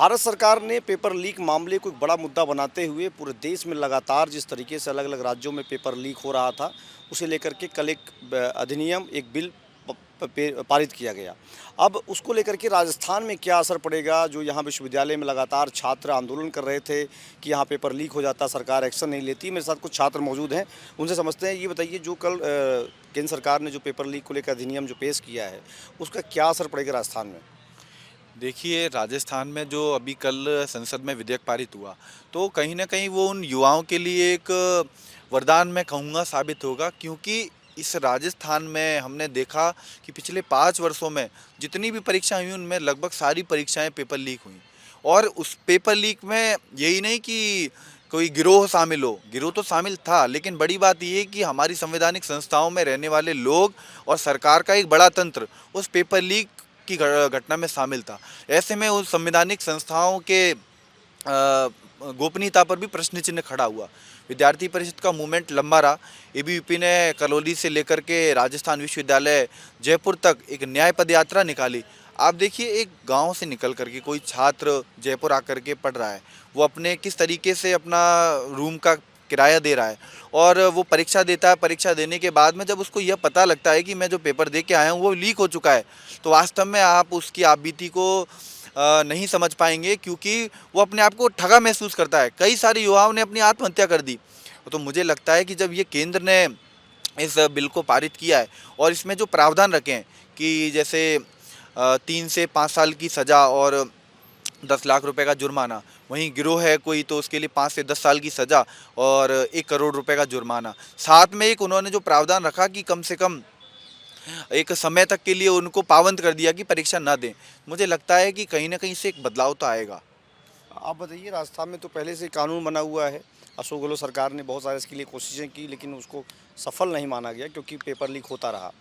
भारत सरकार ने paper leak मामले को एक बड़ा मुद्दा बनाते हुए पूरे देश में लगातार जिस तरीके से अलग अलग राज्यों में पेपर लीक हो रहा था, उसे लेकर के कल एक अधिनियम, एक बिल पारित किया गया। अब उसको लेकर के राजस्थान में क्या असर पड़ेगा? जो यहाँ विश्वविद्यालय में लगातार छात्र आंदोलन कर रहे थे कि यहाँ पेपर लीक हो जाता, सरकार एक्शन नहीं लेती। मेरे साथ कुछ छात्र मौजूद हैं, उनसे समझते हैं। ये बताइए, जो कल केंद्र सरकार ने जो पेपर लीक को लेकर अधिनियम जो पेश किया है, उसका क्या असर पड़ेगा राजस्थान में? देखिए, राजस्थान में जो अभी कल संसद में विधेयक पारित हुआ, तो कहीं न कहीं वो उन युवाओं के लिए एक वरदान मैं कहूँगा साबित होगा, क्योंकि इस राजस्थान में हमने देखा कि पिछले 5 वर्षों में जितनी भी परीक्षाएँ हुई, उनमें लगभग सारी परीक्षाएँ पेपर लीक हुईं। और उस पेपर लीक में यही नहीं कि कोई गिरोह शामिल हो, गिरोह तो शामिल था, लेकिन बड़ी बात ये है कि हमारी संवैधानिक संस्थाओं में रहने वाले लोग और सरकार का एक बड़ा तंत्र उस पेपर लीक की घटना में शामिल था। ऐसे में उस संवैधानिक संस्थाओं के गोपनीयता पर भी प्रश्न चिन्ह खड़ा हुआ। विद्यार्थी परिषद का मूवमेंट लंबा रहा। एबीवीपी ने करौली से लेकर के राजस्थान विश्वविद्यालय जयपुर तक एक न्याय पदयात्रा निकाली। आप देखिए, एक गांव से निकल करके कोई छात्र जयपुर आकर के पढ़ रहा है, वो अपने किस तरीके से अपना रूम का किराया दे रहा है और वो परीक्षा देता है। परीक्षा देने के बाद में जब उसको यह पता लगता है कि मैं जो पेपर दे के आया हूँ वो लीक हो चुका है, तो वास्तव में आप उसकी आपबीती को नहीं समझ पाएंगे, क्योंकि वो अपने आप को ठगा महसूस करता है। कई सारे युवाओं ने अपनी आत्महत्या कर दी। तो मुझे लगता है कि जब ये केंद्र ने इस बिल को पारित किया है और इसमें जो प्रावधान रखे हैं कि जैसे 3 से 5 साल की सज़ा और 10 लाख रुपए का जुर्माना, वहीं गिरोह है कोई तो उसके लिए 5 से 10 साल की सज़ा और 1 करोड़ रुपए का जुर्माना। साथ में एक उन्होंने जो प्रावधान रखा कि कम से कम एक समय तक के लिए उनको पाबंद कर दिया कि परीक्षा ना दें। मुझे लगता है कि कहीं न कहीं से एक बदलाव तो आएगा। आप बताइए, राजस्थान में तो पहले से कानून बना हुआ है। अशोक गहलोत सरकार ने बहुत सारे इसके लिए कोशिशें की, लेकिन उसको सफल नहीं माना गया क्योंकि पेपर लीक होता रहा।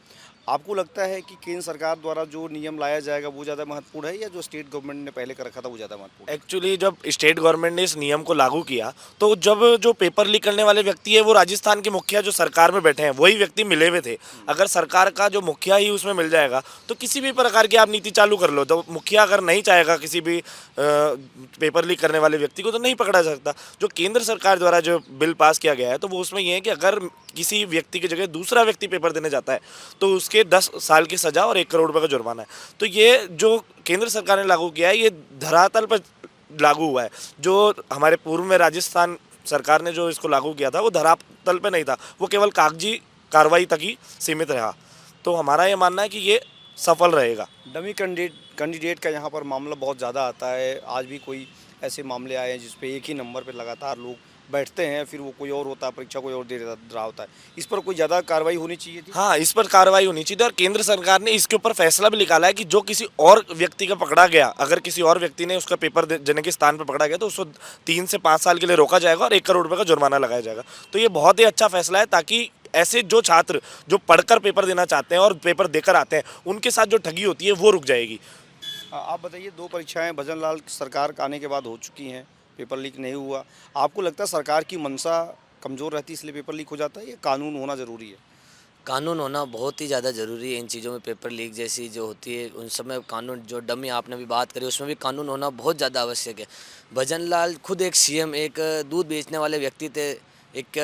आपको लगता है कि केंद्र सरकार द्वारा जो नियम लाया जाएगा वो ज़्यादा महत्वपूर्ण है, या जो स्टेट गवर्नमेंट ने पहले कर रखा था वो ज़्यादा महत्वपूर्ण है? एक्चुअली जब स्टेट गवर्नमेंट ने इस नियम को लागू किया, तो जब जो पेपर लीक करने वाले व्यक्ति है वो राजस्थान के मुखिया जो सरकार में बैठे हैं वही व्यक्ति मिले हुए थे। अगर सरकार का जो मुखिया ही उसमें मिल जाएगा तो किसी भी प्रकार की आप नीति चालू कर लो, तो मुखिया अगर नहीं चाहेगा किसी भी पेपर लीक करने वाले व्यक्ति को, तो नहीं पकड़ा जा सकता। जो केंद्र सरकार द्वारा जो बिल पास किया गया है, तो वो उसमें ये है कि अगर किसी व्यक्ति की जगह दूसरा व्यक्ति पेपर देने जाता है तो उसके 10 साल की सज़ा और 1 करोड़ रुपए का जुर्माना है। तो ये जो केंद्र सरकार ने लागू किया है, ये धरातल पर लागू हुआ है। जो हमारे पूर्व में राजस्थान सरकार ने जो इसको लागू किया था वो धरातल पे नहीं था, वो केवल कागजी कार्रवाई तक ही सीमित रहा। तो हमारा ये मानना है कि ये सफल रहेगा। डमी कैंडिडेट का यहाँ पर मामला बहुत ज़्यादा आता है। आज भी कोई ऐसे मामले आए हैं जिसपे एक ही नंबर पे लगातार लोग बैठते हैं, फिर वो कोई और होता है, परीक्षा कोई और दे रहा होता है। इस पर कोई ज़्यादा कार्रवाई होनी चाहिए थी। हाँ, इस पर कार्रवाई होनी चाहिए और केंद्र सरकार ने इसके ऊपर फैसला भी निकाला है कि जो किसी और व्यक्ति का पकड़ा गया, अगर किसी और व्यक्ति ने उसका पेपर देने के स्थान पर पकड़ा गया, तो उसको 3 से 5 साल के लिए रोका जाएगा और 1 करोड़ रुपए का जुर्माना लगाया जाएगा। तो ये बहुत ही अच्छा फैसला है, ताकि ऐसे जो छात्र जो पढ़कर पेपर देना चाहते हैं और पेपर देकर आते हैं, उनके साथ जो ठगी होती है वो रुक जाएगी। आप बताइए, 2 परीक्षाएं भजन लाल सरकार आने के बाद हो चुकी हैं, पेपर लीक नहीं हुआ। आपको लगता है सरकार की मंशा कमज़ोर रहती है इसलिए पेपर लीक हो जाता है, या कानून होना ज़रूरी है? कानून होना बहुत ही ज़्यादा ज़रूरी है। इन चीज़ों में पेपर लीक जैसी जो होती है उन सब में कानून, जो डमी आपने भी बात करी उसमें भी कानून होना बहुत ज़्यादा आवश्यक है। भजन लाल खुद एक सीएम, एक दूध बेचने वाले व्यक्ति थे, एक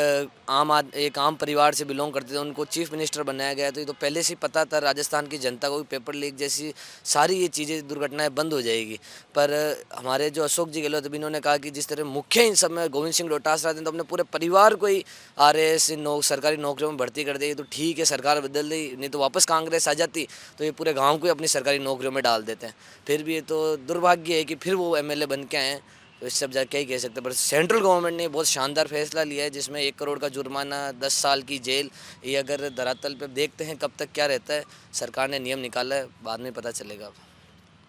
आम परिवार से बिलोंग करते थे, उनको चीफ मिनिस्टर बनाया गया। तो ये तो पहले से ही पता था राजस्थान की जनता को कि पेपर लीक जैसी सारी ये चीज़ें, दुर्घटनाएं बंद हो जाएगी। पर हमारे जो अशोक जी गहलोत अभी, इन्होंने कहा कि जिस तरह मुख्य इन सब में गोविंद सिंह डोटासरा थे, तो अपने पूरे परिवार को ही आरएएस सरकारी नौकरियों में भर्ती कर देगी। तो ठीक है, सरकार बदल दी, नहीं तो वापस कांग्रेस आ जाती तो ये पूरे गाँव को ही अपनी सरकारी नौकरियों में डाल देते हैं। फिर भी ये तो दुर्भाग्य है कि फिर वो एमएलए बन के आए हैं। तो इस सब क्या ही कह सकते हैं। पर सेंट्रल गवर्नमेंट ने बहुत शानदार फैसला लिया है, जिसमें 1 करोड़ का जुर्माना, 10 साल की जेल। ये अगर धरातल पे देखते हैं कब तक क्या रहता है। सरकार ने नियम निकाला है, बाद में पता चलेगा।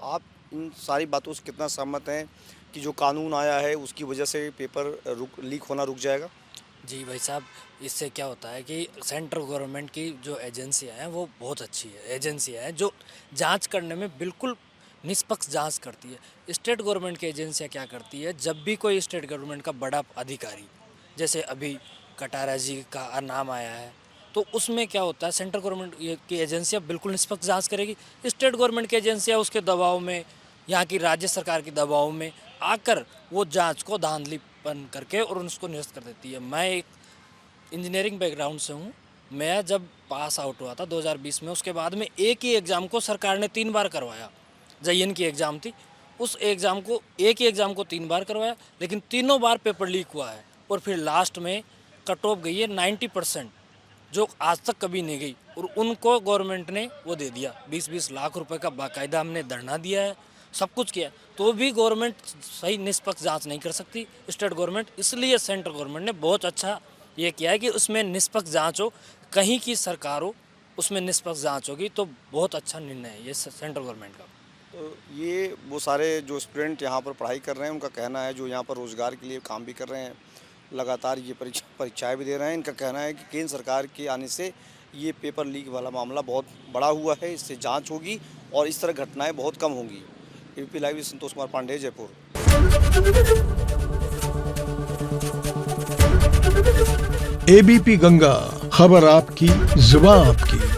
आप इन सारी बातों से कितना सहमत हैं कि जो कानून आया है उसकी वजह से पेपर लीक होना रुक जाएगा? जी भाई साहब, इससे क्या होता है कि सेंट्रल गवर्नमेंट की जो एजेंसियां हैं वो बहुत अच्छी है, एजेंसियां हैं जो जांच करने में बिल्कुल निष्पक्ष जांच करती है। स्टेट गवर्नमेंट की एजेंसियां क्या करती है, जब भी कोई स्टेट गवर्नमेंट का बड़ा अधिकारी, जैसे अभी कटारा जी का नाम आया है, तो उसमें क्या होता है, सेंट्रल गवर्नमेंट की एजेंसियां बिल्कुल निष्पक्ष जांच करेगी। स्टेट गवर्नमेंट की एजेंसियां उसके दबाव में यहाँ की राज्य सरकार के दबाव में आकर वो जांच को धांधलीपन करके और उसको निरस्त कर देती है। मैं एक इंजीनियरिंग बैकग्राउंड से हूँ। मैं जब पास आउट हुआ था 2020 में, उसके बाद में एक ही एग्ज़ाम को सरकार ने 3 बार करवाया। JN की एग्ज़ाम थी, उस एग्ज़ाम को एक ही एग्ज़ाम को 3 बार करवाया, लेकिन तीनों बार पेपर लीक हुआ है। और फिर लास्ट में कट ऑफ गई है 90%, जो आज तक कभी नहीं गई। और उनको गवर्नमेंट ने वो दे दिया 20-20 लाख रुपए का। बाकायदा हमने धरना दिया है, सब कुछ किया, तो भी गवर्नमेंट सही निष्पक्ष जांच नहीं कर सकती, स्टेट गवर्नमेंट। इसलिए सेंट्रल गवर्नमेंट ने बहुत अच्छा ये किया है कि उसमें निष्पक्ष जांच हो, कहीं की सरकार हो उसमें निष्पक्ष जांच होगी, तो बहुत अच्छा निर्णय है ये सेंट्रल गवर्नमेंट का। तो ये वो सारे जो स्टूडेंट यहाँ पर पढ़ाई कर रहे हैं उनका कहना है, जो यहाँ पर रोज़गार के लिए काम भी कर रहे हैं, लगातार ये परीक्षाएं भी दे रहे हैं, इनका कहना है कि केंद्र सरकार के आने से ये पेपर लीक वाला मामला बहुत बड़ा हुआ है, इससे जांच होगी और इस तरह घटनाएं बहुत कम होंगी। ABP लाइव से संतोष कुमार पांडे, जयपुर। ABP गंगा, खबर आपकी, जुबान आपकी।